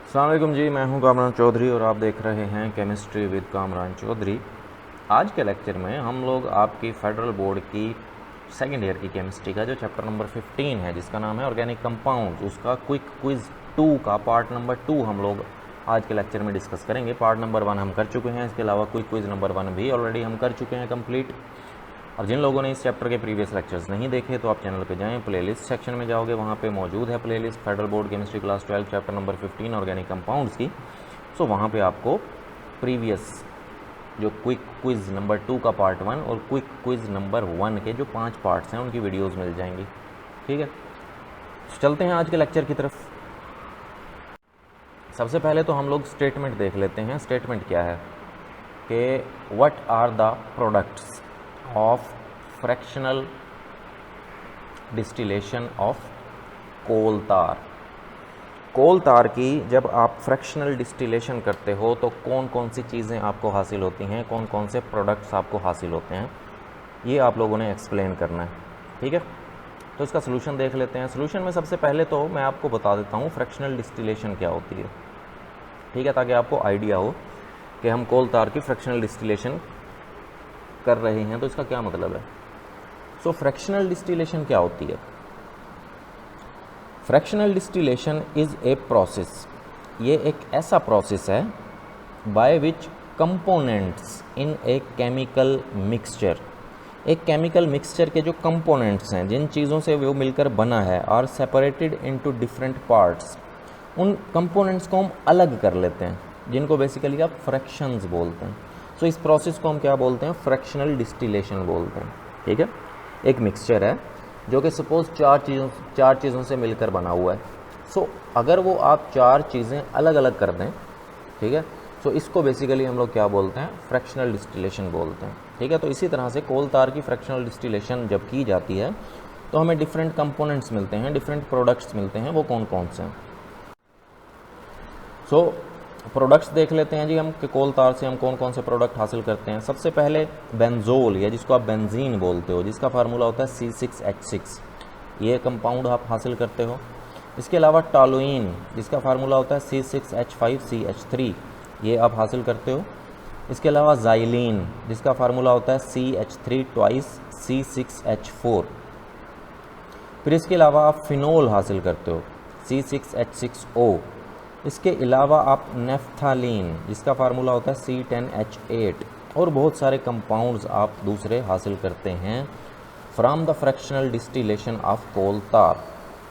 अस्सलाम वालेकुम जी, मैं हूं कामरान चौधरी और आप देख रहे हैं केमिस्ट्री विद कामरान चौधरी। आज के लेक्चर में हम लोग आपकी फेडरल बोर्ड की सेकेंड ईयर की केमिस्ट्री का जो चैप्टर नंबर 15 है जिसका नाम है ऑर्गेनिक कंपाउंड्स, उसका क्विक क्विज़ 2 का पार्ट नंबर 2 हम लोग आज के लेक्चर में डिस्कस करेंगे। पार्ट नंबर 1 हम कर चुके हैं, इसके अलावा क्विक क्विज़ नंबर 1 भी ऑलरेडी हम कर चुके हैं कंप्लीट। और जिन लोगों ने इस चैप्टर के प्रीवियस लेक्चर्स नहीं देखे तो आप चैनल पे जाएं, प्लेलिस्ट सेक्शन में जाओगे, वहाँ पे मौजूद है playlist federal board chemistry class 12 chapter number 15 organic compounds की। सो वहाँ पे आपको प्रीवियस जो क्विक क्विज़ नंबर 2 का पार्ट 1 और क्विक क्विज़ नंबर 1 के जो 5 पार्ट्स हैं उनकी वीडियोज़ मिल जाएंगी। ठीक है, तो चलते हैं आज के लेक्चर की तरफ। सबसे पहले तो हम लोग स्टेटमेंट देख लेते हैं। स्टेटमेंट क्या है कि what are the products of fractional distillation of coal tar. Coal तार की जब आप फ्रैक्शनल डिस्टिलेशन करते हो तो कौन कौन सी चीज़ें आपको हासिल होती हैं, कौन कौन से प्रोडक्ट्स आपको हासिल होते हैं, ये आप लोगों ने एक्सप्लेन करना है। ठीक है, तो इसका सलूशन देख लेते हैं। सलूशन में सबसे पहले तो मैं आपको बता देता हूँ फ्रैक्शनल डिस्टिलेशन क्या होती है। ठीक है, ताकि आपको आइडिया हो कि हम कोल तार की फ्रैक्शनल डिस्टिलेशन कर रहे हैं तो इसका क्या मतलब है। सो फ्रैक्शनल डिस्टिलेशन क्या होती है? Fractional distillation is a process, ये एक ऐसा प्रोसेस है by which components in a chemical mixture, एक केमिकल मिक्सचर के जो कंपोनेंट्स हैं, जिन चीज़ों से वो मिलकर बना है, are separated into different parts, उन कंपोनेंट्स को हम अलग कर लेते हैं, जिनको बेसिकली आप फ्रैक्शंस बोलते हैं। सो इस प्रोसेस को हम क्या बोलते हैं? फ्रैक्शनल डिस्टिलेशन बोलते हैं। ठीक है, एक मिक्सचर है जो कि सपोज चार चीज़ों से मिलकर बना हुआ है। सो अगर वो आप चार चीज़ें अलग अलग कर दें, ठीक है, सो इसको बेसिकली हम लोग क्या बोलते हैं? फ्रैक्शनल डिस्टिलेशन बोलते हैं। ठीक है, तो इसी तरह से कोल तार की फ्रैक्शनल डिस्टिलेशन जब की जाती है तो हमें डिफरेंट कंपोनेंट्स मिलते हैं, डिफरेंट प्रोडक्ट्स मिलते हैं। वो कौन कौन से हैं? सो प्रोडक्ट्स देख लेते हैं जी हम कि कोल तार से हम कौन कौन से प्रोडक्ट हासिल करते हैं। सबसे पहले बेंजोल, या जिसको आप बेंजीन बोलते हो, जिसका फार्मूला होता है C6H6, ये कंपाउंड आप हासिल करते हो। इसके अलावा टॉलुइन, जिसका फार्मूला होता है C6H5CH3, ये आप हासिल करते हो। इसके अलावा ज़ाइलिन, जिसका फार्मूला होता है CH3 ट्वाइस C6H4। फिर इसके अलावा आप फिनोल हासिल करते हो C6H6O। इसके अलावा आप नेफ्थालीन, जिसका फार्मूला होता है C10H8, और बहुत सारे कंपाउंड्स आप दूसरे हासिल करते हैं from the fractional distillation of coal tar.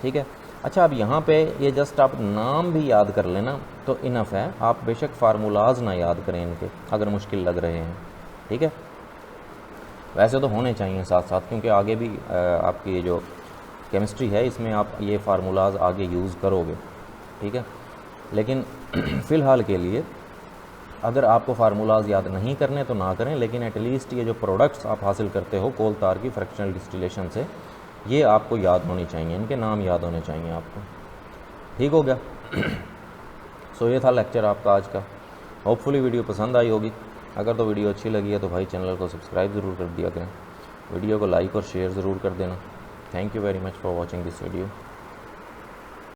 ठीक है, अच्छा, अब यहाँ पे ये जस्ट आप नाम भी याद कर लेना तो इनफ है, आप बेशक फार्मूलाज ना याद करें इनके अगर मुश्किल लग रहे हैं। ठीक है, वैसे तो होने चाहिए साथ साथ, क्योंकि आगे भी आपकी ये जो केमिस्ट्री है इसमें आप ये फार्मूलाज आगे यूज़ करोगे। ठीक है, लेकिन फ़िलहाल के लिए अगर आपको फार्मूलाज याद नहीं करने तो ना करें, लेकिन एटलीस्ट ये जो प्रोडक्ट्स आप हासिल करते हो कोल तार की फ्रैक्शनल डिस्टिलेशन से, ये आपको याद होनी चाहिए, इनके नाम याद होने चाहिए आपको। ठीक हो गया? सो ये था लेक्चर आपका आज का। होपफुली वीडियो पसंद आई होगी। अगर तो वीडियो अच्छी लगी है तो भाई चैनल को सब्सक्राइब ज़रूर कर दिया करें, वीडियो को लाइक और शेयर ज़रूर कर देना। Thank you very much for watching this video.